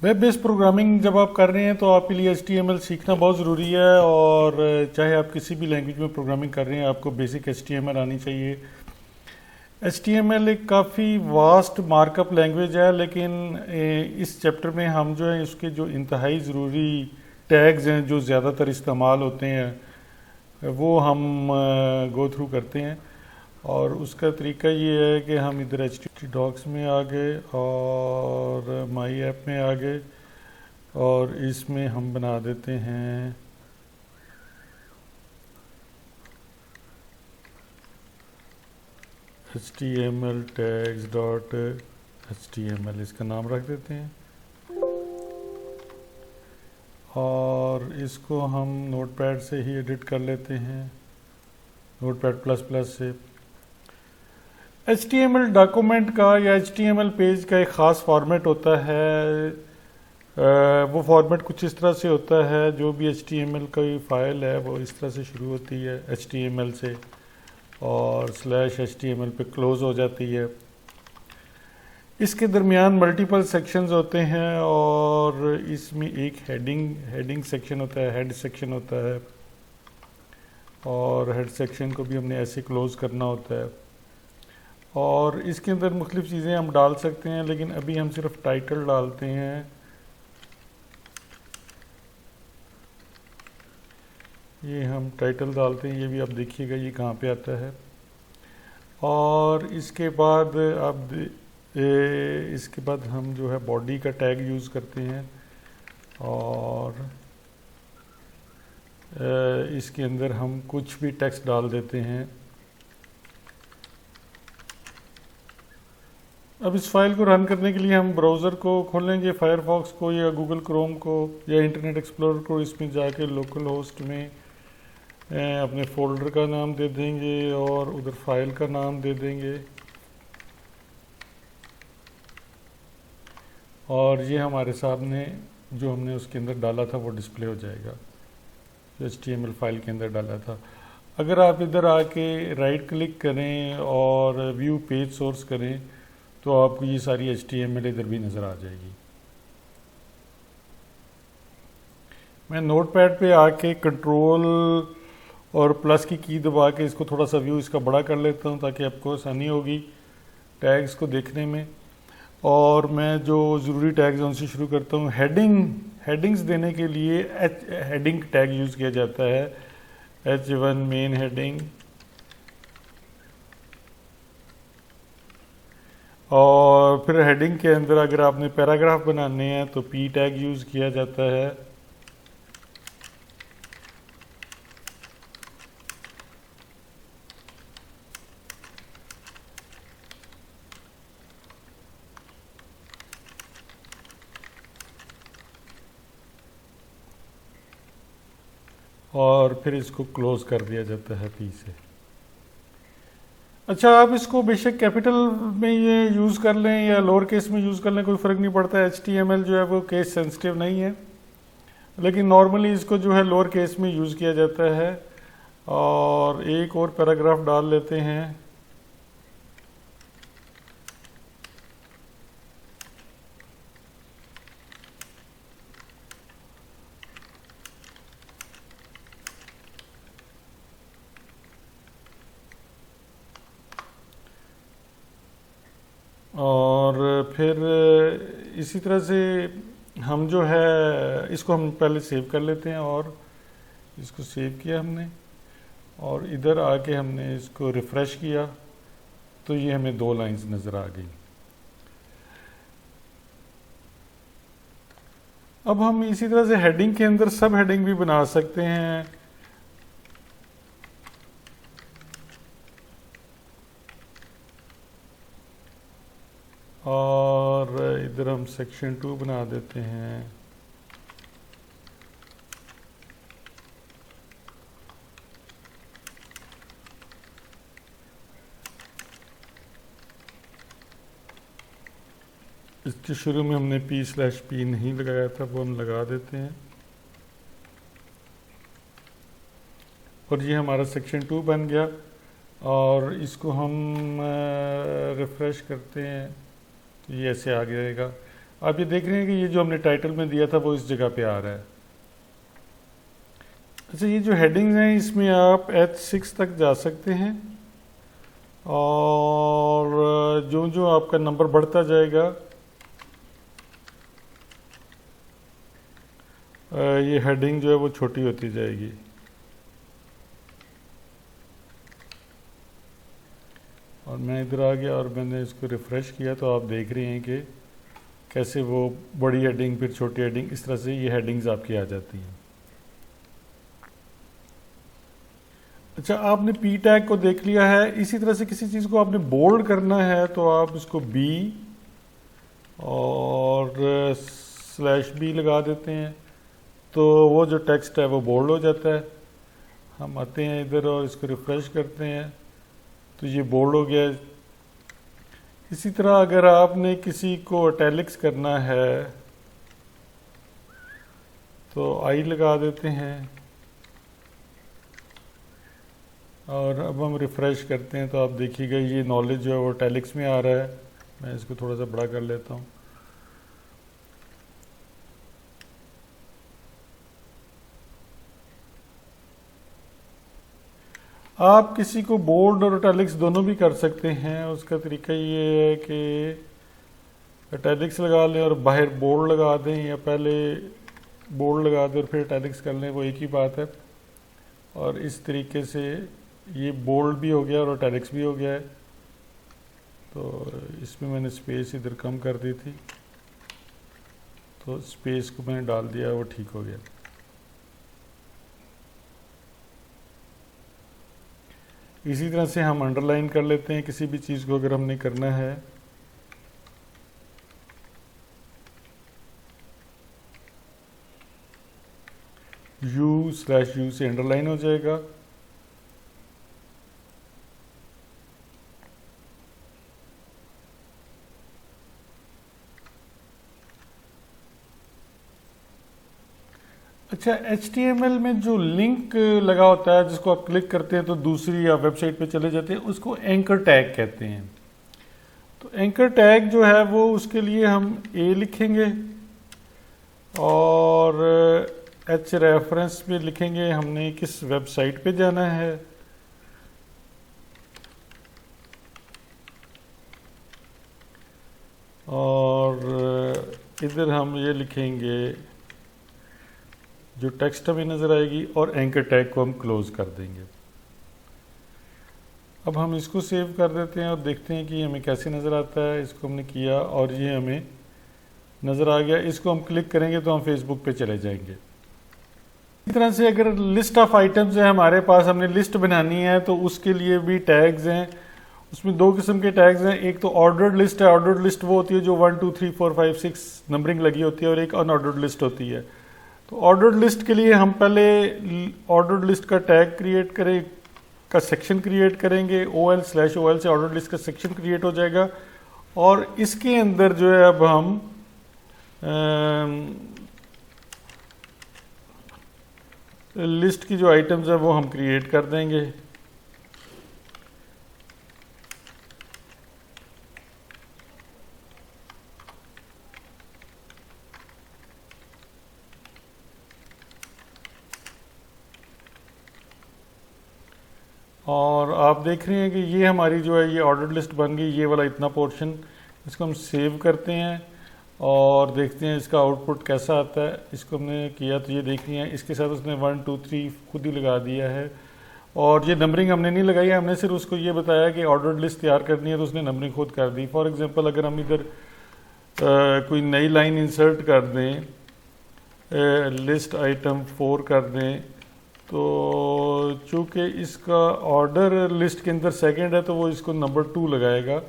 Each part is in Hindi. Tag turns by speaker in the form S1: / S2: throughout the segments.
S1: वेब बेस्ड प्रोग्रामिंग जब आप कर रहे हैं तो आपके लिए HTML सीखना बहुत ज़रूरी है। और चाहे आप किसी भी लैंग्वेज में प्रोग्रामिंग कर रहे हैं, आपको बेसिक HTML आनी चाहिए। HTML एक काफ़ी वास्ट मार्कअप लैंग्वेज है, लेकिन इस चैप्टर में हम जो है इसके जो इंतहाई ज़रूरी टैग्स हैं जो ज़्यादातर इस्तेमाल होते हैं वो हम गो थ्रू करते हैं। और उसका तरीका ये है कि हम इधर HTTP डॉक्स में आ गए और माई ऐप में आ गए, और इसमें हम बना देते हैं HTML tags डॉट HTML, इसका नाम रख देते हैं। और इसको हम नोटपैड से ही एडिट कर लेते हैं, नोटपैड प्लस प्लस से। HTML डॉक्यूमेंट का या HTML पेज का एक ख़ास फॉर्मेट होता है। वो फॉर्मेट कुछ इस तरह से होता है, जो भी HTML की फ़ाइल है वो इस तरह से शुरू होती है HTML से और /HTML पे क्लोज़ हो जाती है। इसके दरमियान मल्टीपल सेक्शंस होते हैं और इसमें एक हेडिंग सेक्शन होता है, हेड सेक्शन होता है, और हेड सेक्शन को भी हमने ऐसे क्लोज़ करना होता है। और इसके अंदर मुख्तलिफ़ चीज़ें हम डाल सकते हैं, लेकिन अभी हम सिर्फ टाइटल डालते हैं। ये हम टाइटल डालते हैं, ये भी आप देखिएगा ये कहाँ पे आता है। और इसके बाद इसके बाद हम जो है बॉडी का टैग यूज़ करते हैं, और इसके अंदर हम कुछ भी टेक्स्ट डाल देते हैं। अब इस फाइल को रन करने के लिए हम ब्राउज़र को खोलेंगे, फायरफॉक्स को या गूगल क्रोम को या इंटरनेट एक्सप्लोरर को। इसमें जाके लोकल होस्ट में अपने फ़ोल्डर का नाम दे देंगे और उधर फाइल का नाम दे देंगे, और ये हमारे सामने जो हमने उसके अंदर डाला था वो डिस्प्ले हो जाएगा, जो HTML फाइल के अंदर डाला था। अगर आप इधर आके राइट क्लिक करें और व्यू पेज सोर्स करें तो आपको ये सारी HTML इधर भी नज़र आ जाएगी। मैं नोटपैड पे आके कंट्रोल और प्लस की दबा के इसको थोड़ा सा व्यू इसका बड़ा कर लेता हूँ ताकि आपको आसानी होगी टैग्स को देखने में। और मैं जो ज़रूरी टैग्स हैं उनसे शुरू करता हूँ। हेडिंग्स देने के लिए हेडिंग टैग यूज़ किया जाता है, H1 मेन हेडिंग। और फिर हेडिंग के अंदर अगर आपने पैराग्राफ बनाने हैं तो P टैग यूज़ किया जाता है। और फिर इसको क्लोज कर दिया जाता है P से। अच्छा, आप इसको बेशक कैपिटल में ये यूज़ कर लें या लोअर केस में यूज़ कर लें, कोई फ़र्क नहीं पड़ता। HTML जो है वो केस सेंसिटिव नहीं है, लेकिन नॉर्मली इसको जो है लोअर केस में यूज़ किया जाता है। और एक और पैराग्राफ डाल लेते हैं। और फिर इसी तरह से हम जो है इसको हम पहले सेव कर लेते हैं, और इसको सेव किया हमने और इधर आके हमने इसको रिफ़्रेश किया तो ये हमें 2 लाइंस नज़र आ गई। अब हम इसी तरह से हेडिंग के अंदर सब हेडिंग भी बना सकते हैं। और इधर हम सेक्शन 2 बना देते हैं। इसके शुरू में हमने P/P नहीं लगाया था, वो हम लगा देते हैं। और ये हमारा सेक्शन 2 बन गया। और इसको हम रिफ़्रेश करते हैं तो ये ऐसे आ जाएगा। आप ये देख रहे हैं कि ये जो हमने टाइटल में दिया था वो इस जगह पे आ रहा है। अच्छा, ये जो हेडिंग्स हैं इसमें आप H6 तक जा सकते हैं और जो जो आपका नंबर बढ़ता जाएगा ये हेडिंग जो है वो छोटी होती जाएगी। और मैं इधर आ गया और मैंने इसको रिफ़्रेश किया तो आप देख रहे हैं कि कैसे वो बड़ी हेडिंग फिर छोटी हेडिंग, इस तरह से ये हेडिंग्स आपकी आ जाती हैं। अच्छा, आपने पी टैग को देख लिया है। इसी तरह से किसी चीज़ को आपने बोल्ड करना है तो आप इसको बी और /B लगा देते हैं तो वो जो टेक्स्ट है वो बोल्ड हो जाता है। हम आते हैं इधर और इसको रिफ़्रेश करते हैं तो ये बोल्ड हो गया। इसी तरह अगर आपने किसी को इटैलिक्स करना है तो आई लगा देते हैं और अब हम रिफ़्रेश करते हैं तो आप देखिएगा ये नॉलेज जो है वो इटैलिक्स में आ रहा है। मैं इसको थोड़ा सा बड़ा कर लेता हूँ। आप किसी को बोल्ड और इटैलिक्स दोनों भी कर सकते हैं। उसका तरीका ये है कि इटैलिक्स लगा लें और बाहर बोल्ड लगा दें, या पहले बोल्ड लगा दें और फिर इटैलिक्स कर लें, वो एक ही बात है। और इस तरीके से ये बोल्ड भी हो गया और इटैलिक्स भी हो गया है। तो इसमें मैंने स्पेस इधर कम कर दी थी तो स्पेस को मैंने डाल दिया, वो ठीक हो गया। इसी तरह से हम अंडरलाइन कर लेते हैं किसी भी चीज़ को अगर हमने करना है। U/U से अंडरलाइन हो जाएगा। अच्छा, HTML में जो लिंक लगा होता है जिसको आप क्लिक करते हैं तो दूसरी या वेबसाइट पे चले जाते हैं, उसको एंकर टैग कहते हैं। तो एंकर टैग जो है वो उसके लिए हम A लिखेंगे और H रेफरेंस में लिखेंगे हमने किस वेबसाइट पे जाना है। और इधर हम ये लिखेंगे जो टेक्स्ट हमें नज़र आएगी और एंकर टैग को हम क्लोज कर देंगे। अब हम इसको सेव कर देते हैं और देखते हैं कि हमें कैसे नज़र आता है। इसको हमने किया और ये हमें नज़र आ गया। इसको हम क्लिक करेंगे तो हम फेसबुक पे चले जाएंगे। इसी तरह से अगर लिस्ट ऑफ आइटम्स है हमारे पास, हमने लिस्ट बनानी है तो उसके लिए भी टैग्स हैं। उसमें दो किस्म के टैग्स हैं। एक तो ऑर्डर्ड लिस्ट है। ऑर्डर्ड लिस्ट वो होती है जो 1 2 3 4 5 6 नंबरिंग लगी होती है, और एक अनऑर्डर्ड लिस्ट होती है। तो ऑर्डर्ड लिस्ट के लिए हम पहले ऑर्डर्ड लिस्ट का टैग क्रिएट करें का सेक्शन क्रिएट करेंगे। OL/OL से ऑर्डर्ड लिस्ट का सेक्शन क्रिएट हो जाएगा और इसके अंदर जो है अब हम लिस्ट की जो आइटम्स है वो हम क्रिएट कर देंगे। और आप देख रहे हैं कि ये हमारी जो है ये ऑर्डर लिस्ट बन गई, ये वाला इतना पोर्शन। इसको हम सेव करते हैं और देखते हैं इसका आउटपुट कैसा आता है। इसको हमने किया तो ये देख लिया है, इसके साथ उसने 1 2 3 खुद ही लगा दिया है। और ये नंबरिंग हमने नहीं लगाई है, हमने सिर्फ उसको ये बताया कि ऑर्डर लिस्ट तैयार करनी है तो उसने नंबरिंग खुद कर दी। फॉर एग्जांपल अगर हम इधर कोई नई लाइन इंसर्ट कर दें, लिस्ट आइटम 4 कर दें, तो चूँकि इसका ऑर्डर लिस्ट के अंदर सेकंड है तो वो इसको नंबर 2 लगाएगा।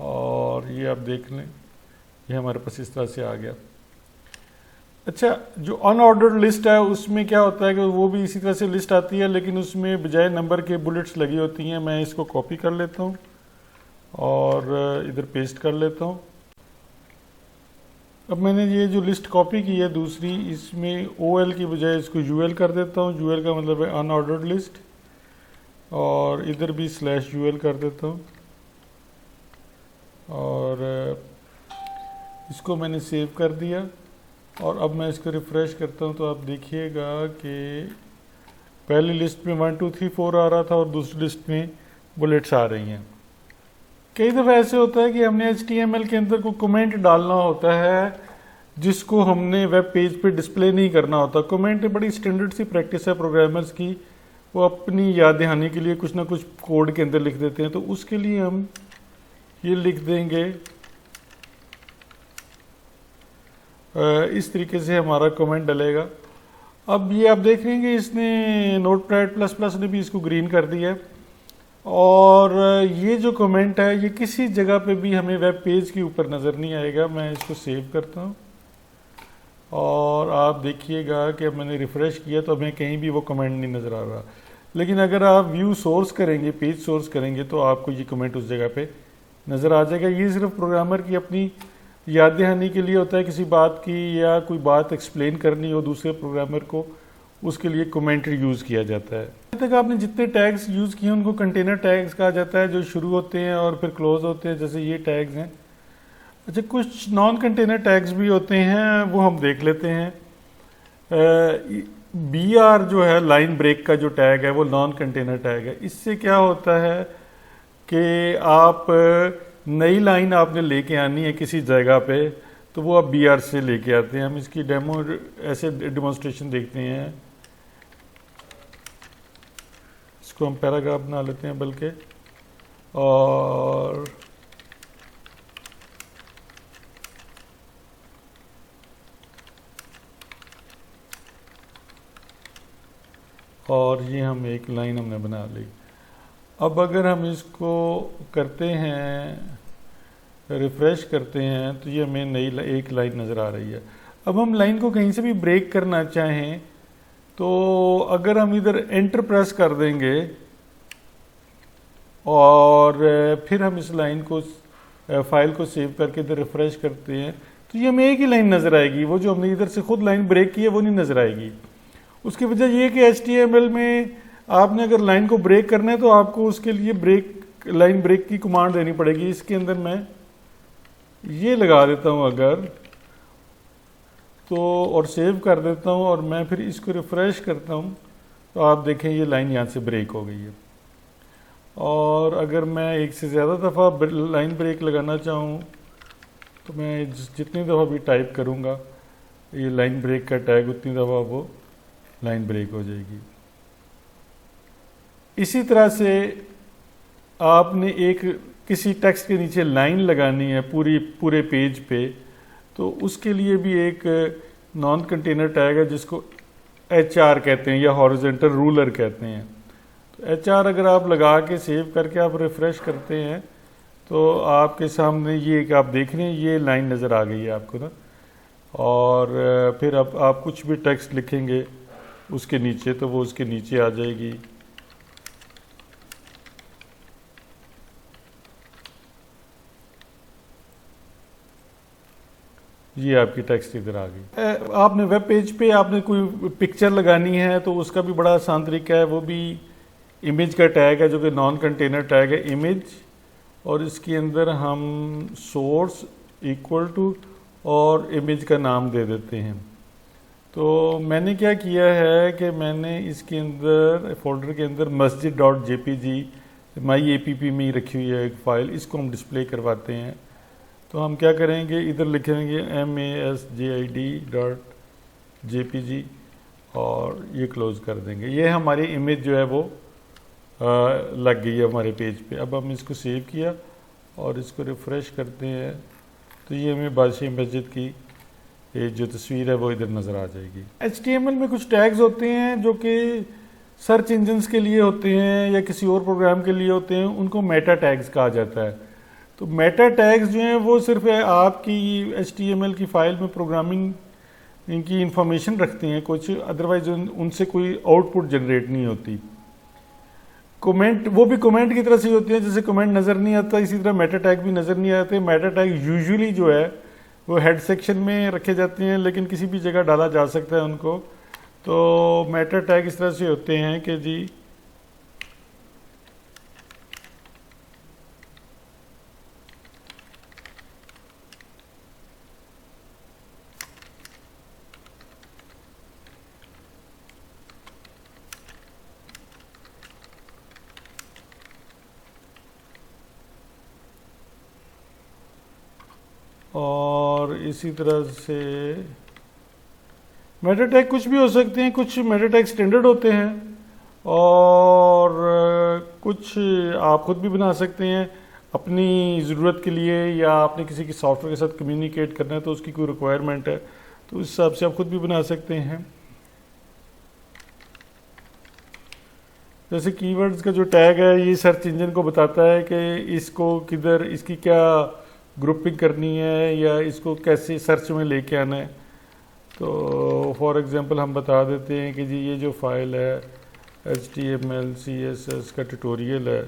S1: और ये आप देख लें, ये हमारे पास इस तरह से आ गया। अच्छा, जो अनऑर्डर्ड लिस्ट है उसमें क्या होता है कि वो भी इसी तरह से लिस्ट आती है, लेकिन उसमें बजाय नंबर के बुलेट्स लगी होती हैं। मैं इसको कॉपी कर लेता हूँ और इधर पेस्ट कर लेता हूँ। अब मैंने ये जो लिस्ट कॉपी की है दूसरी, इसमें OL की बजाय इसको UL कर देता हूँ। UL का मतलब है अनऑर्डर्ड लिस्ट, और इधर भी /UL कर देता हूँ। और इसको मैंने सेव कर दिया और अब मैं इसको रिफ़्रेश करता हूँ तो आप देखिएगा कि पहली लिस्ट में 1 2 3 4 आ रहा था और दूसरी लिस्ट में बुलेट्स आ रही हैं। कई दफ़ा ऐसे होता है कि हमने HTML के अंदर कोई कमेंट डालना होता है जिसको हमने वेब पेज पे डिस्प्ले नहीं करना होता। कमेंट बड़ी स्टैंडर्ड सी प्रैक्टिस है प्रोग्रामर्स की, वो अपनी याद दहानी के लिए कुछ ना कुछ कोड के अंदर लिख देते हैं। तो उसके लिए हम ये लिख देंगे, इस तरीके से हमारा कमेंट डलेगा। अब ये आप देख रहे हैं कि इसने नोटपैड प्लस प्लस ने भी इसको ग्रीन कर दिया है और ये जो कमेंट है ये किसी जगह पे भी हमें वेब पेज के ऊपर नज़र नहीं आएगा। मैं इसको सेव करता हूँ और आप देखिएगा कि मैंने रिफ़्रेश किया तो हमें कहीं भी वो कमेंट नहीं नज़र आ रहा। लेकिन अगर आप व्यू सोर्स करेंगे, पेज सोर्स करेंगे, तो आपको ये कमेंट उस जगह पे नज़र आ जाएगा। ये सिर्फ प्रोग्रामर की अपनी याद दहानी के लिए होता है, किसी बात की या कोई बात एक्सप्लेन करनी हो दूसरे प्रोग्रामर को, उसके लिए कमेंट यूज़ किया जाता है। अभी तक आपने जितने टैग्स यूज़ किए उनको कंटेनर टैग्स कहा जाता है, जो शुरू होते हैं और फिर क्लोज होते हैं, जैसे ये टैग्स हैं। अच्छा, कुछ नॉन कंटेनर टैग्स भी होते हैं, वो हम देख लेते हैं। BR जो है लाइन ब्रेक का जो टैग है वो नॉन कंटेनर टैग है। इससे क्या होता है कि आप नई लाइन आपने लेके आनी है किसी जगह पे, तो वो आप BR से लेके आते हैं। हम इसकी डेमो ऐसे डेमोन्स्ट्रेशन देखते हैं। इसको हम पैराग्राफ बना लेते हैं बल्कि, और ये हम एक लाइन हमने बना ली। अब अगर हम इसको करते हैं, रिफ़्रेश करते हैं, तो ये हमें नई एक लाइन नज़र आ रही है। अब हम लाइन को कहीं से भी ब्रेक करना चाहें तो अगर हम इधर एंटर प्रेस कर देंगे और फिर हम इस लाइन को, फाइल को सेव करके इधर रिफ़्रेश करते हैं, तो ये हमें एक ही लाइन नज़र आएगी। वो जो हमने इधर से खुद लाइन ब्रेक की है वो नहीं नज़र आएगी। उसकी वजह ये कि HTML में आपने अगर लाइन को ब्रेक करना है तो आपको उसके लिए लाइन ब्रेक की कमांड देनी पड़ेगी। इसके अंदर मैं ये लगा देता हूँ अगर तो, और सेव कर देता हूँ और मैं फिर इसको रिफ़्रेश करता हूँ तो आप देखें ये लाइन यहाँ से ब्रेक हो गई है। और अगर मैं एक से ज़्यादा दफ़ा लाइन ब्रेक लगाना चाहूँ तो मैं जितनी दफ़ा भी टाइप करूँगा ये लाइन ब्रेक का टैग, उतनी दफ़ा वो लाइन ब्रेक हो जाएगी। इसी तरह से आपने एक किसी टेक्स्ट के नीचे लाइन लगानी है पूरे पेज पे, तो उसके लिए भी एक नॉन कंटेनर टैग है जिसको HR कहते हैं या हॉरिजॉन्टल रूलर कहते हैं। तो HR अगर आप लगा के सेव करके आप रिफ़्रेश करते हैं तो आपके सामने ये एक आप देख रहे हैं ये लाइन नज़र आ गई है आपको ना। और फिर अब आप कुछ भी टेक्स्ट लिखेंगे उसके नीचे तो वो उसके नीचे आ जाएगी। ये आपकी टेक्स्ट इधर आ गई। आपने वेब पेज पे आपने कोई पिक्चर लगानी है तो उसका भी बड़ा आसान तरीका है, वो भी इमेज का टैग है जो कि नॉन कंटेनर टैग है इमेज, और इसके अंदर हम सोर्स इक्वल टू और इमेज का नाम दे देते हैं। तो मैंने क्या किया है कि मैंने इसके अंदर फोल्डर के अंदर masjid.jpg MyApp में ही रखी हुई है एक फ़ाइल, इसको हम डिस्प्ले करवाते हैं। तो हम क्या करेंगे, इधर लिखेंगे masjid.jpg और ये क्लोज़ कर देंगे। ये हमारी इमेज जो है वो लग गई है हमारे पेज पे। अब हम इसको सेव किया और इसको रिफ़्रेश करते हैं तो ये हमें बादशाही मस्जिद की ये जो तस्वीर है वो इधर नज़र आ जाएगी। HTML में कुछ टैग्स होते हैं जो कि सर्च इंजन्स के लिए होते हैं या किसी और प्रोग्राम के लिए होते हैं, उनको मेटा टैग्स कहा जाता है। तो मेटा टैग्स जो हैं वो सिर्फ आपकी HTML की फ़ाइल में प्रोग्रामिंग इनकी इंफॉर्मेशन रखते हैं कुछ, अदरवाइज उनसे कोई आउटपुट जनरेट नहीं होती। कमेंट वो भी कमेंट की तरह से होती है, जैसे कमेंट नज़र नहीं आता इसी तरह मेटा टैग भी नज़र नहीं आते। मेटा टैग यूजुअली जो है वो हेड सेक्शन में रखे जाते हैं, लेकिन किसी भी जगह डाला जा सकता है उनको। तो मेटा टैग इस तरह से होते हैं कि जी इसी तरह से मेटा टैग कुछ भी हो सकते हैं, कुछ मेटा टैग स्टैंडर्ड होते हैं और कुछ आप खुद भी बना सकते हैं अपनी ज़रूरत के लिए, या आपने किसी की सॉफ्टवेयर के साथ कम्युनिकेट करना है तो उसकी कोई रिक्वायरमेंट है तो उस हिसाब से आप खुद भी बना सकते हैं। जैसे कीवर्ड्स का जो टैग है ये सर्च इंजन को बताता है कि इसको किधर, इसकी क्या ग्रुपिंग करनी है या इसको कैसे सर्च में लेके आना है। तो फॉर एग्जांपल हम बता देते हैं कि जी ये जो फाइल है HTML CSS का ट्यूटोरियल है,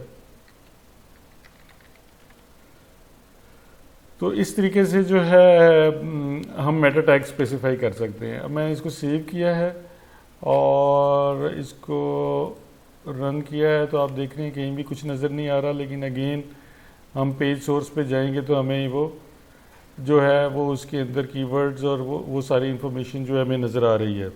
S1: तो इस तरीके से जो है हम मेटा टैग स्पेसिफाई कर सकते हैं। अब मैं इसको सेव किया है और इसको रन किया है तो आप देख रहे हैं कहीं भी कुछ नज़र नहीं आ रहा, लेकिन अगेन हम पेज सोर्स पे जाएंगे तो हमें वो जो है वो उसके अंदर कीवर्ड्स और वो सारी इंफॉर्मेशन जो है हमें नज़र आ रही है।